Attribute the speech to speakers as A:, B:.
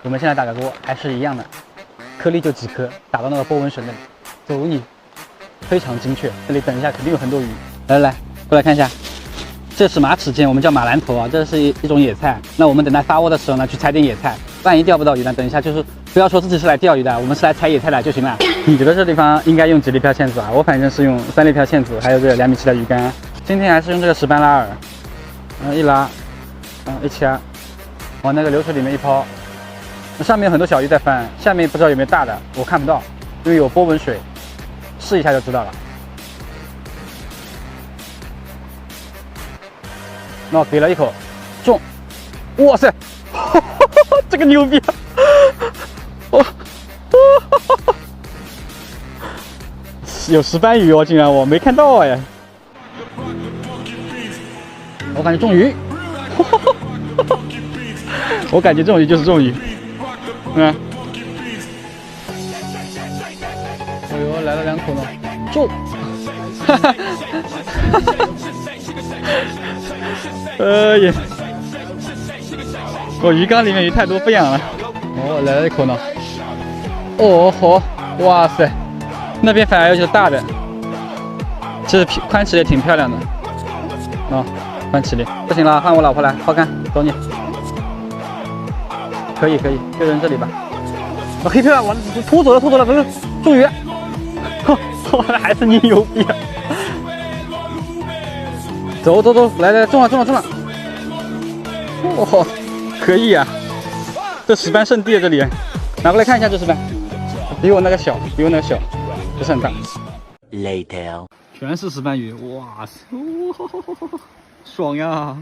A: 我们现在打个锅还是一样的，颗粒就几颗，打到那个波纹水那里，走你，非常精确。这里等一下肯定有很多鱼，来，过来看一下。 这是马齿苋，我们叫马兰头啊，这是一种野菜。那我们等待发窝的时候呢，去采点野菜。万一钓不到鱼呢，等一下就是不要说自己是来钓鱼的，我们是来采野菜的就行了。你觉得这地方应该用几粒漂芡子啊？我反正是用3粒漂芡子，还有这2米7的鱼竿。今天还是用这个石斑拉饵，一拉，一掐，往那个流水里面一抛。上面有很多小鱼在翻，下面不知道有没有大的，我看不到，因为有波纹水，试一下就知道了。 那给了一口，中，哇塞，这个牛逼！有石斑鱼哦，竟然我没看到哎！我感觉中鱼，我感觉这种鱼就是这种鱼，哎呦，来了2口呢，中，哈哈。呀！我鱼缸里面鱼太多不养了。哦，来了一口呢。哦吼，哇塞，那边反而有些大的。这是宽鳍的，挺漂亮的。宽鳍的，不行了，换我老婆来，好看，走你。可以，就扔这里吧。黑漂亮，我拖走了，不是中鱼。还是你牛逼啊！ 走，来，中了！哇，可以啊！这石斑圣地啊，这里，拿过来看一下这石斑，比我那个小，不是很大。Later， 全是石斑鱼，哇塞，爽呀！